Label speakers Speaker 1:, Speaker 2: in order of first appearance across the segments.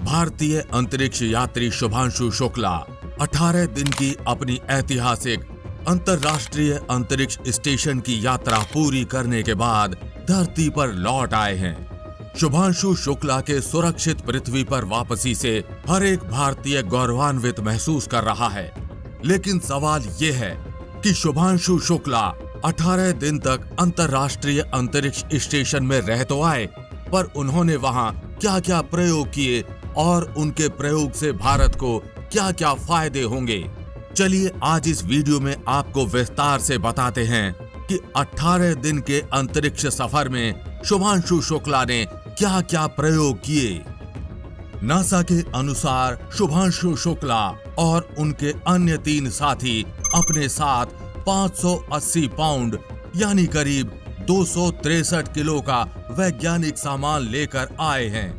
Speaker 1: भारतीय अंतरिक्ष यात्री शुभांशु शुक्ला 18 दिन की अपनी ऐतिहासिक अंतर्राष्ट्रीय अंतरिक्ष स्टेशन की यात्रा पूरी करने के बाद धरती पर लौट आए हैं। शुभांशु शुक्ला के सुरक्षित पृथ्वी पर वापसी से हर एक भारतीय गौरवान्वित महसूस कर रहा है। लेकिन सवाल ये है कि शुभांशु शुक्ला 18 दिन तक अंतर्राष्ट्रीय अंतरिक्ष स्टेशन में रह तो आए, पर उन्होंने वहां क्या क्या प्रयोग किए और उनके प्रयोग से भारत को क्या क्या फायदे होंगे। चलिए आज इस वीडियो में आपको विस्तार से बताते हैं कि 18 दिन के अंतरिक्ष सफर में शुभांशु शुक्ला ने क्या क्या प्रयोग किए। नासा के अनुसार शुभांशु शुक्ला और उनके अन्य 3 साथी अपने साथ 580 पाउंड यानी करीब 263 किलो का वैज्ञानिक सामान लेकर आए हैं।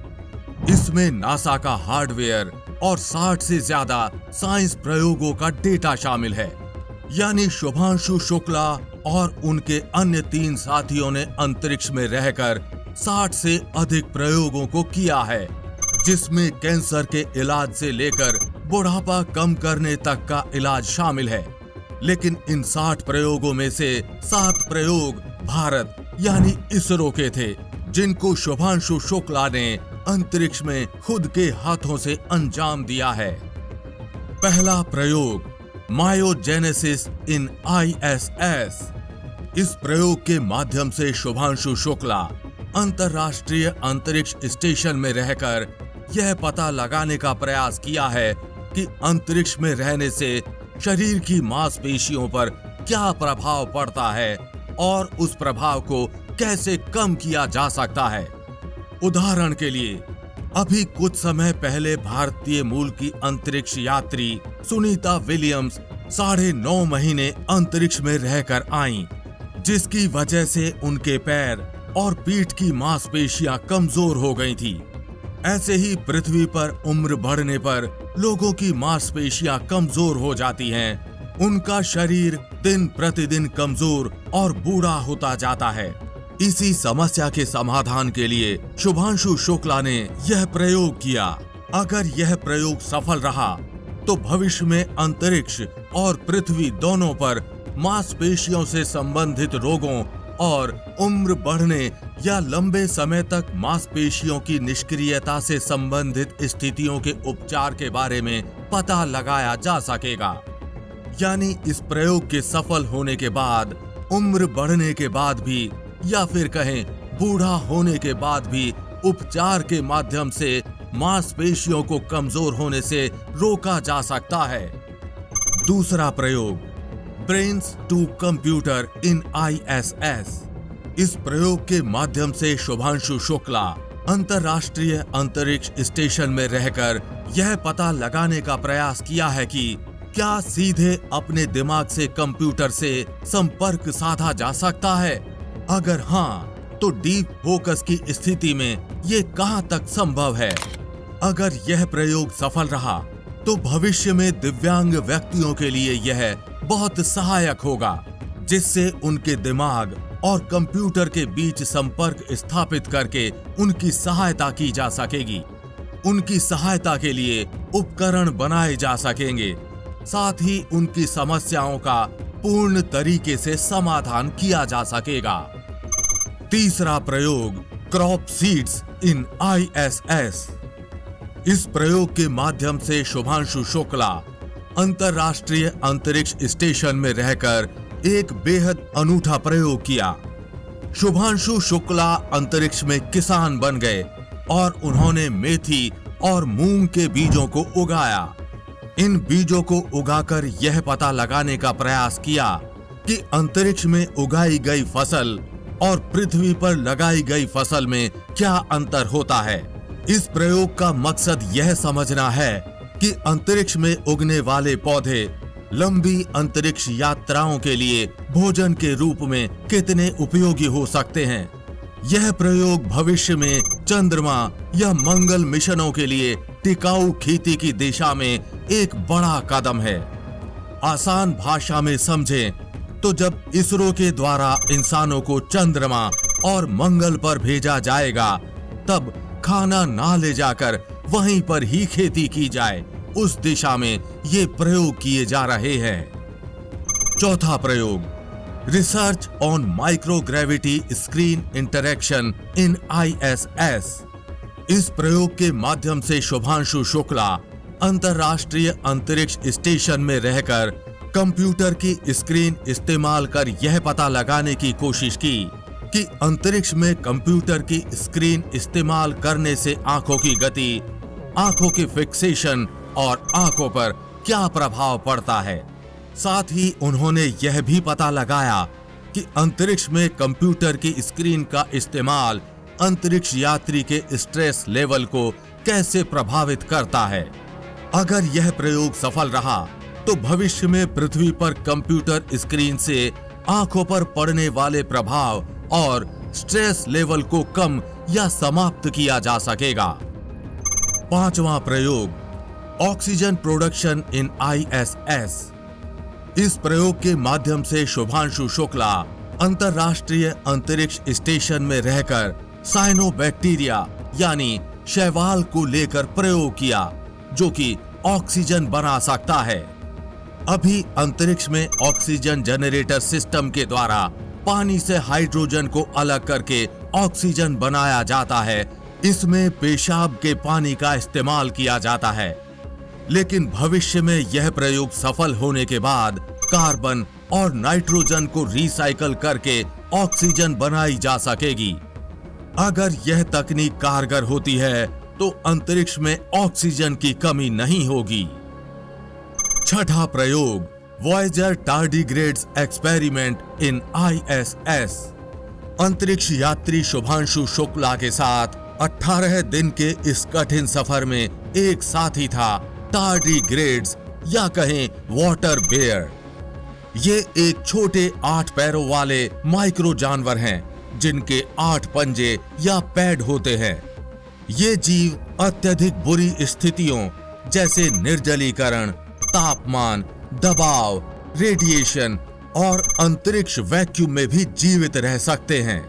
Speaker 1: इसमें नासा का हार्डवेयर और 60 से ज्यादा साइंस प्रयोगों का डेटा शामिल है। यानी शुभांशु शुक्ला और उनके अन्य 3 साथियों ने अंतरिक्ष में रहकर 60 से अधिक प्रयोगों को किया है, जिसमें कैंसर के इलाज से लेकर बुढ़ापा कम करने तक का इलाज शामिल है। लेकिन इन 60 प्रयोगों में से 7 प्रयोग भारत यानी इसरो के थे, जिनको शुभांशु शुक्ला ने अंतरिक्ष में खुद के हाथों से अंजाम दिया है। पहला प्रयोग मायोजेनेसिस इन ISS। इस प्रयोग के माध्यम से शुभांशु शुक्ला अंतर्राष्ट्रीय अंतरिक्ष स्टेशन में रहकर यह पता लगाने का प्रयास किया है कि अंतरिक्ष में रहने से शरीर की मांसपेशियों पर क्या प्रभाव पड़ता है और उस प्रभाव को कैसे कम किया जा सकता है। उदाहरण के लिए, अभी कुछ समय पहले भारतीय मूल की अंतरिक्ष यात्री सुनीता विलियम्स 9.5 महीने अंतरिक्ष में रहकर आईं, जिसकी वजह से उनके पैर और पीठ की मांसपेशियां कमजोर हो गई थी। ऐसे ही पृथ्वी पर उम्र बढ़ने पर लोगों की मांसपेशियां कमजोर हो जाती हैं। उनका शरीर दिन प्रतिदिन कमजोर और बूढ़ा होता जाता है। इसी समस्या के समाधान के लिए शुभांशु शुक्ला ने यह प्रयोग किया। अगर यह प्रयोग सफल रहा तो भविष्य में अंतरिक्ष और पृथ्वी दोनों पर मांसपेशियों से संबंधित रोगों और उम्र बढ़ने या लंबे समय तक मांसपेशियों की निष्क्रियता से संबंधित स्थितियों के उपचार के बारे में पता लगाया जा सकेगा। यानी इस प्रयोग के सफल होने के बाद उम्र बढ़ने के बाद भी या फिर कहें बूढ़ा होने के बाद भी उपचार के माध्यम से मांसपेशियों को कमजोर होने से रोका जा सकता है। दूसरा प्रयोग brains to computer in ISS। इस प्रयोग के माध्यम से शुभांशु शुक्ला अंतर्राष्ट्रीय अंतरिक्ष स्टेशन में रहकर यह पता लगाने का प्रयास किया है कि क्या सीधे अपने दिमाग से कंप्यूटर से संपर्क साधा जा सकता है। अगर हाँ, तो डीप फोकस की स्थिति में ये कहां तक संभव है। अगर यह प्रयोग सफल रहा तो भविष्य में दिव्यांग व्यक्तियों के लिए यह बहुत सहायक होगा, जिससे उनके दिमाग और कंप्यूटर के बीच संपर्क स्थापित करके उनकी सहायता की जा सकेगी। उनकी सहायता के लिए उपकरण बनाए जा सकेंगे, साथ ही उनकी समस्याओं का पूर्ण तरीके से समाधान किया जा सकेगा। तीसरा प्रयोग क्रॉप सीड्स इन ISS। इस प्रयोग के माध्यम से शुभांशु शुक्ला अंतर्राष्ट्रीय अंतरिक्ष स्टेशन में रहकर एक बेहद अनूठा प्रयोग किया। शुभांशु शुक्ला अंतरिक्ष में किसान बन गए और उन्होंने मेथी और मूंग के बीजों को उगाया। इन बीजों को उगाकर यह पता लगाने का प्रयास किया कि अंतरिक्ष में उगाई गई फसल और पृथ्वी पर लगाई गई फसल में क्या अंतर होता है। इस प्रयोग का मकसद यह समझना है कि अंतरिक्ष में उगने वाले पौधे लंबी अंतरिक्ष यात्राओं के लिए भोजन के रूप में कितने उपयोगी हो सकते हैं। यह प्रयोग भविष्य में चंद्रमा या मंगल मिशनों के लिए टिकाऊ खेती की दिशा में एक बड़ा कदम है। आसान भाषा में समझें तो जब इसरो के द्वारा इंसानों को चंद्रमा और मंगल पर भेजा जाएगा, तब खाना ना ले जाकर वहीं पर ही खेती की जाए, उस दिशा में ये प्रयोग किए जा रहे हैं। चौथा प्रयोग, research on microgravity screen interaction in ISS। इस प्रयोग के माध्यम से शुभांशु शुक्ला अंतरराष्ट्रीय अंतरिक्ष स्टेशन में रहकर कंप्यूटर की स्क्रीन इस्तेमाल कर यह पता लगाने की कोशिश की कि अंतरिक्ष में कंप्यूटर की स्क्रीन इस्तेमाल करने से आंखों की गति, आंखों के फिक्सेशन और आंखों पर क्या प्रभाव पड़ता है। साथ ही उन्होंने यह भी पता लगाया कि अंतरिक्ष में कंप्यूटर की स्क्रीन का इस्तेमाल अंतरिक्ष यात्री के स्ट्रेस लेवल को कैसे प्रभावित करता है। अगर यह प्रयोग सफल रहा तो भविष्य में पृथ्वी पर कंप्यूटर स्क्रीन से आंखों पर पड़ने वाले प्रभाव और स्ट्रेस लेवल को कम या समाप्त किया जा सकेगा। पांचवां प्रयोग, ऑक्सीजन प्रोडक्शन इन ISS। इस प्रयोग के माध्यम से शुभांशु शुक्ला अंतरराष्ट्रीय अंतरिक्ष स्टेशन में रहकर साइनोबैक्टीरिया यानी शैवाल को लेकर प्रयोग किया, जो कि ऑक्सीजन बना सकता है। अभी अंतरिक्ष में ऑक्सीजन जनरेटर सिस्टम के द्वारा पानी से हाइड्रोजन को अलग करके ऑक्सीजन बनाया जाता है। इसमें पेशाब के पानी का इस्तेमाल किया जाता है, लेकिन भविष्य में यह प्रयोग सफल होने के बाद कार्बन और नाइट्रोजन को रिसाइकल करके ऑक्सीजन बनाई जा सकेगी। अगर यह तकनीक कारगर होती है तो अंतरिक्ष में ऑक्सीजन की कमी नहीं होगी। छठा प्रयोग, Voyager tardigrades experiment in ISS। अंतरिक्ष यात्री शुभांशु शुक्ला के साथ 18 दिन के इस कठिन सफर में एक साथी था टार्डिग्रेड्स या कहें वाटर बेयर। ये एक छोटे 8 पैरों वाले माइक्रो जानवर हैं जिनके 8 पंजे या पैड होते हैं। ये जीव अत्यधिक बुरी स्थितियों जैसे निर्जलीकरण, तापमान, दबाव, रेडिएशन और अंतरिक्ष वैक्यूम में भी जीवित रह सकते हैं।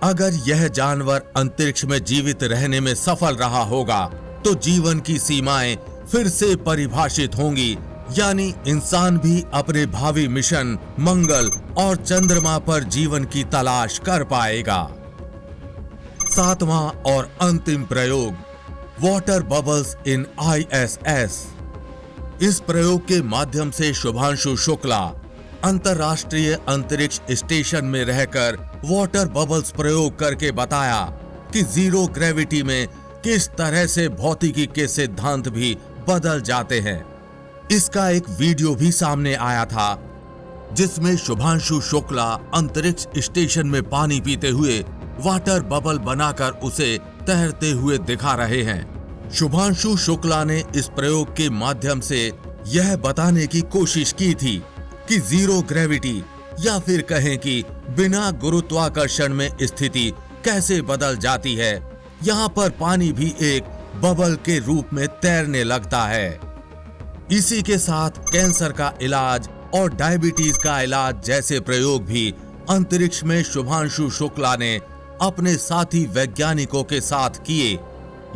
Speaker 1: अगर यह जानवर अंतरिक्ष में जीवित रहने में सफल रहा होगा तो जीवन की सीमाएं फिर से परिभाषित होंगी, यानी इंसान भी अपने भावी मिशन मंगल और चंद्रमा पर जीवन की तलाश कर पाएगा। सातवां और अंतिम प्रयोग, वाटर बबल्स इन ISS। इस प्रयोग के माध्यम से शुभांशु शुक्ला अंतरराष्ट्रीय अंतरिक्ष स्टेशन में रहकर वाटर बबल्स प्रयोग करके बताया कि जीरो ग्रेविटी में किस तरह से भौतिकी के सिद्धांत भी बदल जाते हैं। इसका एक वीडियो भी सामने आया था जिसमें शुभांशु शुक्ला अंतरिक्ष स्टेशन में पानी पीते हुए वाटर बबल बनाकर उसे तैरते हुए दिखा रहे हैं। शुभांशु शुक्ला ने इस प्रयोग के माध्यम से यह बताने की कोशिश की थी कि जीरो ग्रेविटी या फिर कहें कि बिना गुरुत्वाकर्षण में स्थिति कैसे बदल जाती है। यहाँ पर पानी भी एक बबल के रूप में तैरने लगता है। इसी के साथ कैंसर का इलाज और डायबिटीज का इलाज जैसे प्रयोग भी अंतरिक्ष में शुभांशु शुक्ला ने अपने साथी वैज्ञानिकों के साथ किए,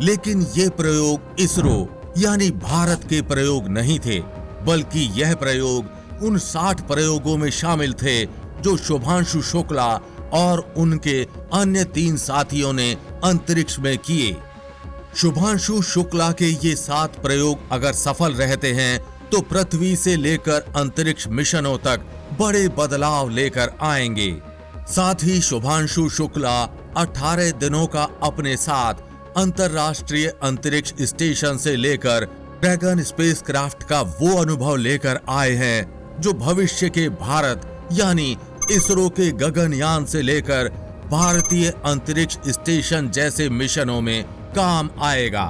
Speaker 1: लेकिन ये प्रयोग इसरो यानी भारत के प्रयोग नहीं थे, बल्कि यह प्रयोग उन 60 प्रयोगों में शामिल थे जो शुभांशु शुक्ला और उनके अन्य 3 साथियों ने अंतरिक्ष में किए। शुभांशु शुक्ला के ये 7 प्रयोग अगर सफल रहते हैं तो पृथ्वी से लेकर अंतरिक्ष मिशनों तक बड़े बदलाव लेकर आएंगे। साथ ही शुभांशु शुक्ला 18 दिनों का अपने साथ अंतरराष्ट्रीय अंतरिक्ष स्टेशन से लेकर ड्रैगन स्पेसक्राफ्ट का वो अनुभव लेकर आए हैं जो भविष्य के भारत यानी इसरो के गगनयान से लेकर भारतीय अंतरिक्ष स्टेशन जैसे मिशनों में काम आएगा।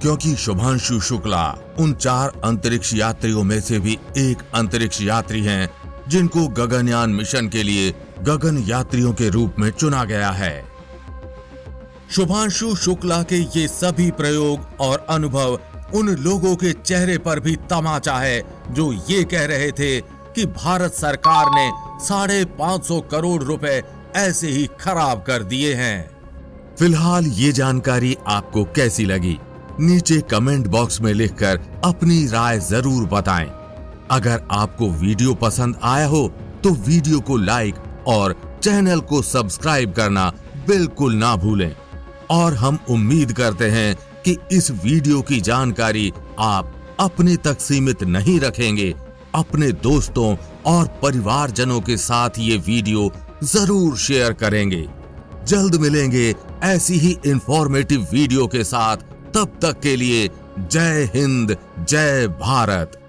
Speaker 1: क्योंकि शुभांशु शुक्ला उन 4 अंतरिक्ष यात्रियों में से भी एक अंतरिक्ष यात्री हैं जिनको गगनयान मिशन के लिए गगन यात्रियों के रूप में चुना गया है। शुभांशु शुक्ला के ये सभी प्रयोग और अनुभव उन लोगों के चेहरे पर भी तमाचा है जो ये कह रहे थे कि भारत सरकार ने 550 करोड़ रुपए ऐसे ही खराब कर दिए हैं। फिलहाल ये जानकारी आपको कैसी लगी? नीचे कमेंट बॉक्स में लिखकर अपनी राय जरूर बताएं। अगर आपको वीडियो पसंद आया हो तो वीडियो को लाइक और चैनल को सब्सक्राइब करना बिल्कुल ना भूलें। और हम उम्मीद करते हैं कि इस वीडियो की जानकारी आप अपने तक सीमित नहीं रखेंगे, अपने दोस्तों और परिवारजनों के साथ ये वीडियो जरूर शेयर करेंगे। जल्द मिलेंगे ऐसी ही इंफॉर्मेटिव वीडियो के साथ। तब तक के लिए जय हिंद, जय भारत।